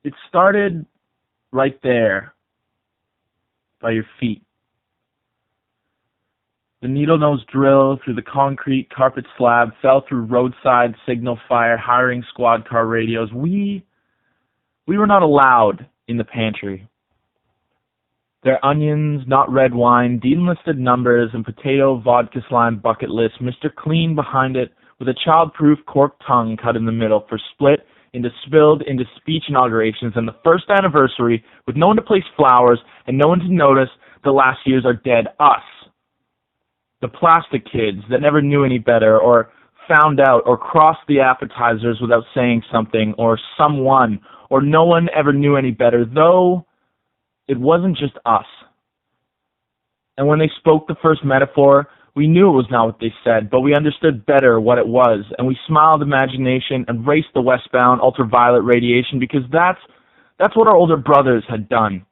It started right there by your feet. The needle-nose drill through the concrete carpet slab fell through roadside signal fire, hiring squad car radios. We were not allowed in the pantry. Their onions, not red wine, delisted numbers, and potato vodka slime bucket list, Mr. Clean behind it with a child-proof cork tongue cut in the middle for split into spilled into speech inaugurations and the first anniversary with no one to place flowers and no one to notice the last years are dead. Us. The plastic kids that never knew any better or found out or crossed the appetizers without saying something or someone or no one ever knew any better, though it wasn't just us. And when they spoke the first metaphor, we knew it was not what they said, but we understood better what it was, and we smiled imagination and raced the westbound ultraviolet radiation because that's what our older brothers had done.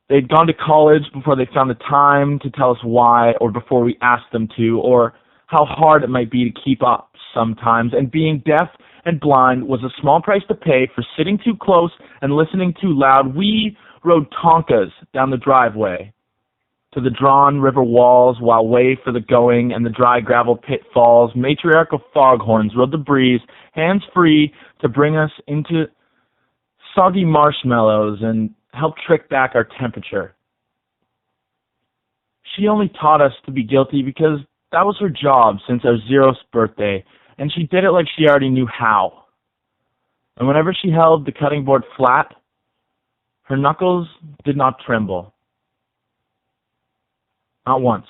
They'd gone to college before they found the time to tell us why, or before we asked them to, or how hard it might be to keep up sometimes, and being deaf and blind was a small price to pay for sitting too close and listening too loud. We rode Tonkas down the driveway to the drawn river walls while way for the going and the dry gravel pitfalls. Matriarchal foghorns rode the breeze, hands free, to bring us into soggy marshmallows and help trick back our temperature. She only taught us to be guilty because that was her job since our 0th birthday, and she did it like she already knew how. And whenever she held the cutting board flat, her knuckles did not tremble. Not once.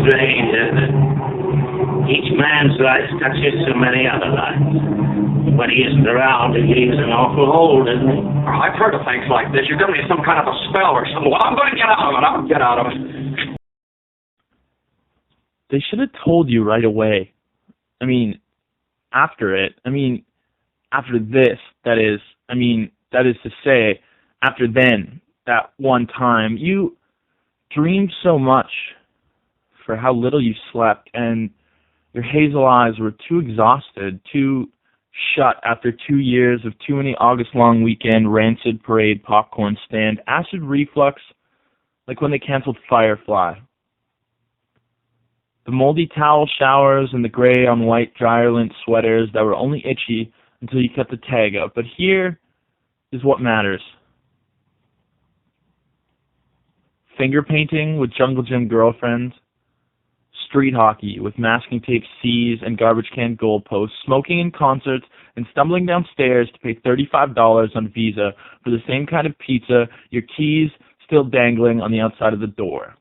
Strange, isn't it? Each man's life touches so many other lives. When he isn't around, he leaves an awful hole, doesn't he? Oh, I've heard of things like this. You're giving me some kind of a spell or something. Well, I'm going to get out of it. I'll get out of it. They should have told you right away. After this, that is to say, after then, that one time, you dreamed so much for how little you slept, and your hazel eyes were too exhausted, too shut after 2 years of too many August-long weekend, rancid parade, popcorn stand, acid reflux, like when they canceled Firefly. The moldy towel showers and the gray on white dryer lint sweaters that were only itchy until you cut the tag up. But here is what matters. Finger painting with Jungle Gym girlfriends, street hockey with masking tape C's and garbage can goalposts, smoking in concerts, and stumbling downstairs to pay $35 on Visa for the same kind of pizza, your keys still dangling on the outside of the door.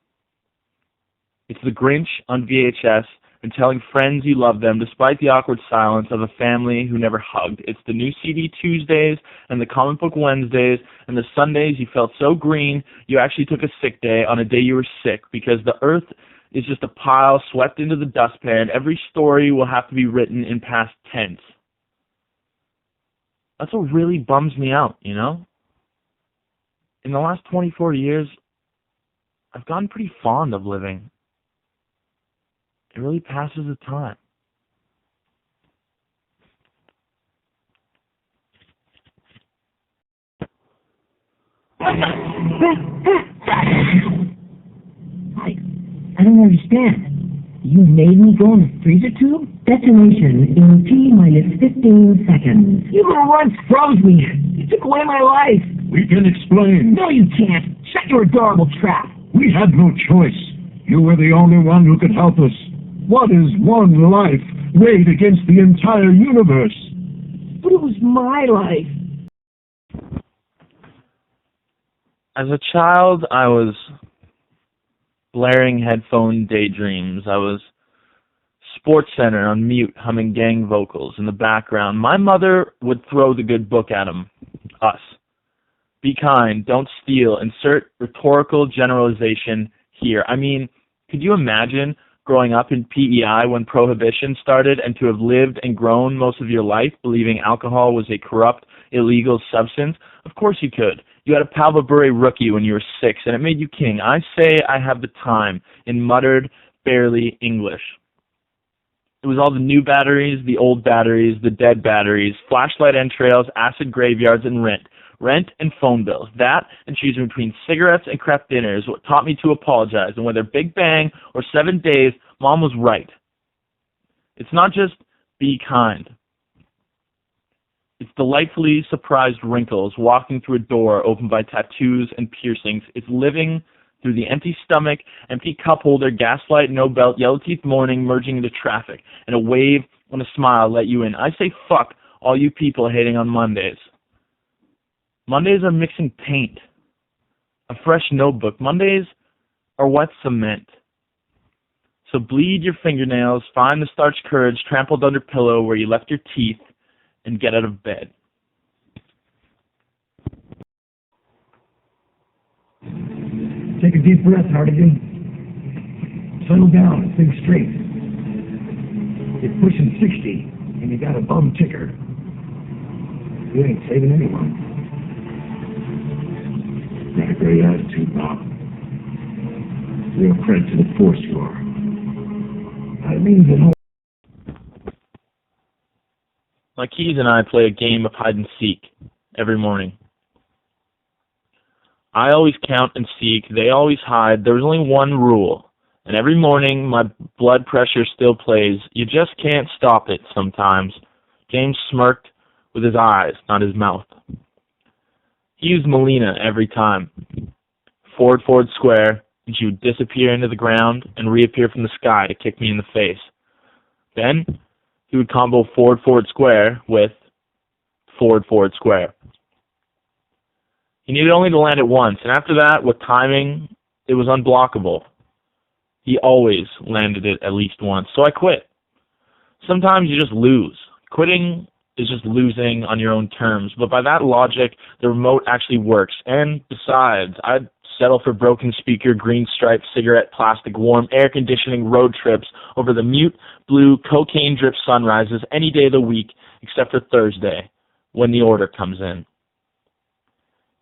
It's The Grinch on VHS and telling friends you love them despite the awkward silence of a family who never hugged. It's the new CD Tuesdays and the comic book Wednesdays and the Sundays you felt so green you actually took a sick day on a day you were sick because the earth is just a pile swept into the dustpan. Every story will have to be written in past tense. That's what really bums me out, you know? In the last 24 years, I've gotten pretty fond of living. It really passes the time. I don't understand. You made me go in the freezer tube? Detonation in T-15 seconds. You once froze me. You took away my life. We can explain. No, you can't. Shut your adorable trap. We had no choice. You were the only one who could help us. What is one life weighed against the entire universe? But it was my life. As a child, I was blaring headphone daydreams. I was Sports Center on mute, humming gang vocals in the background. My mother would throw the good book at him. Us. Be kind, don't steal, insert rhetorical generalization here. I mean, could you imagine growing up in PEI when Prohibition started and to have lived and grown most of your life believing alcohol was a corrupt, illegal substance? Of course you could. You had a Palva Bure rookie when you were 6, and it made you king. I say I have the time, in muttered, barely English. It was all the new batteries, the old batteries, the dead batteries, flashlight entrails, acid graveyards, and rent. Rent and phone bills. That and choosing between cigarettes and crap dinners what taught me to apologize. And whether Big Bang or 7 Days, Mom was right. It's not just be kind. It's delightfully surprised wrinkles walking through a door opened by tattoos and piercings. It's living through the empty stomach, empty cup holder, gaslight, no belt, yellow teeth morning merging into traffic, and a wave and a smile let you in. I say fuck all you people hating on Mondays. Mondays are mixing paint, a fresh notebook. Mondays are wet cement. So bleed your fingernails, find the starched courage trampled under pillow where you left your teeth, and get out of bed. Take a deep breath, Hardigan. Settle down and think straight. You're pushing 60, and you got a bum ticker. You ain't saving anyone. Got a great attitude, Bob. Real credit to the force you are. I mean that. My keys and I play a game of hide and seek every morning. I always count and seek. They always hide. There's only one rule. And every morning, my blood pressure still plays. You just can't stop it sometimes. James smirked with his eyes, not his mouth. He used Melina every time. Forward square, and she would disappear into the ground and reappear from the sky to kick me in the face. Then he would combo forward square with forward square. He needed only to land it once, and after that, with timing, it was unblockable. He always landed it at least once, so I quit. Sometimes you just lose. Quitting is just losing on your own terms, but by that logic, the remote actually works. And besides, I'd settle for broken speaker, green stripe, cigarette, plastic, warm, air conditioning road trips over the mute, blue, cocaine-drip sunrises any day of the week except for Thursday, when the order comes in.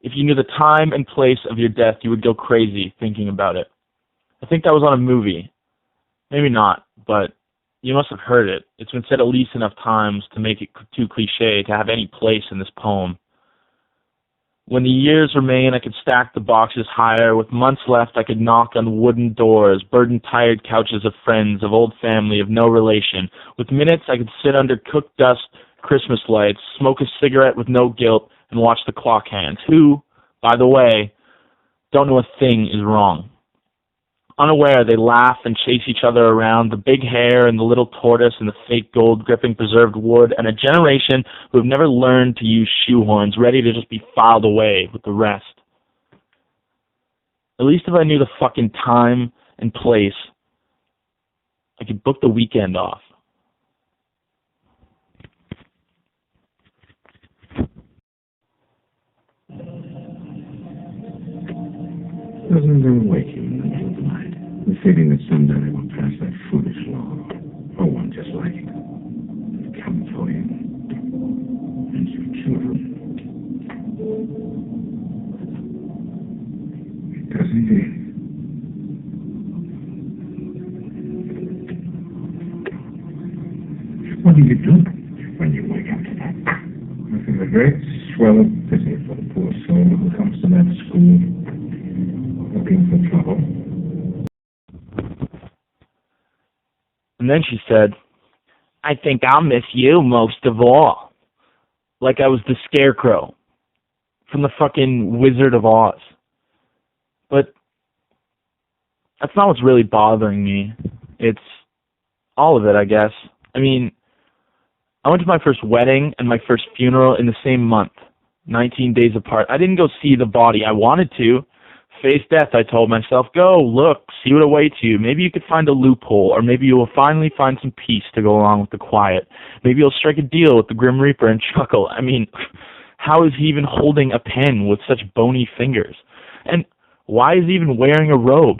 If you knew the time and place of your death, you would go crazy thinking about it. I think that was on a movie. Maybe not, but you must have heard it. It's been said at least enough times to make it too cliche to have any place in this poem. When the years remain, I could stack the boxes higher. With months left, I could knock on wooden doors, burden tired couches of friends, of old family, of no relation. With minutes, I could sit under cooked dust Christmas lights, smoke a cigarette with no guilt, and watch the clock hands, who, by the way, don't know a thing is wrong. Unaware, they laugh and chase each other around, the big hair and the little tortoise and the fake gold gripping preserved wood, and a generation who have never learned to use shoehorns, ready to just be filed away with the rest. At least if I knew the fucking time and place, I could book the weekend off. Doesn't even wake you in the middle of the night. The feeling that someday they will pass that foolish law. Or one just like it. Come for you. And your children. It does indeed. What do you do when you wake up to that? I feel a great swell of pity for the poor soul who comes to that school looking for trouble. And then she said, I think I'll miss you most of all. Like I was the Scarecrow from the fucking Wizard of Oz. But that's not what's really bothering me. It's all of it, I guess. I mean, I went to my first wedding and my first funeral in the same month, 19 days apart. I didn't go see the body. I wanted to. Face death, I told myself. Go, look, see what awaits you. Maybe you could find a loophole, or maybe you will finally find some peace to go along with the quiet. Maybe you'll strike a deal with the Grim Reaper and chuckle. I mean, how is he even holding a pen with such bony fingers? And why is he even wearing a robe?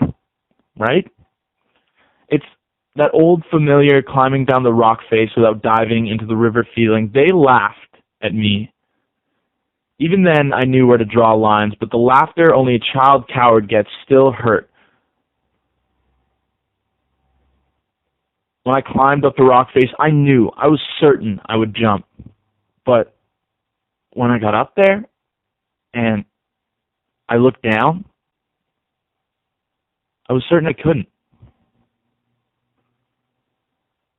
Right? It's that old familiar climbing down the rock face without diving into the river feeling. They laughed at me Even then, I knew where to draw lines, but the laughter only a child coward gets still hurt. When I climbed up the rock face, I was certain I would jump. But when I got up there and I looked down, I was certain I couldn't.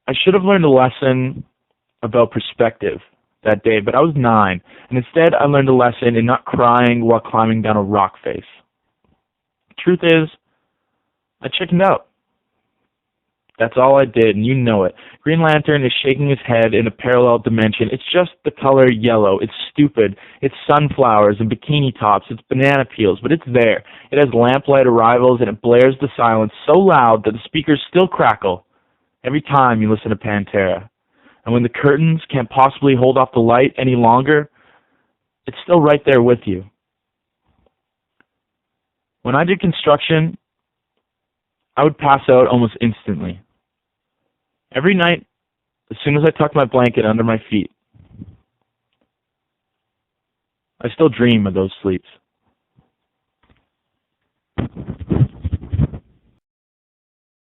I should have learned a lesson about perspective that day, but I was 9, and instead I learned a lesson in not crying while climbing down a rock face. The truth is, I chickened out. That's all I did, and you know it. Green Lantern is shaking his head in a parallel dimension. It's just the color yellow. It's stupid. It's sunflowers and bikini tops. It's banana peels, but it's there. It has lamplight arrivals, and it blares the silence so loud that the speakers still crackle every time you listen to Pantera. And when the curtains can't possibly hold off the light any longer, it's still right there with you. When I did construction, I would pass out almost instantly. Every night, as soon as I tucked my blanket under my feet, I still dream of those sleeps.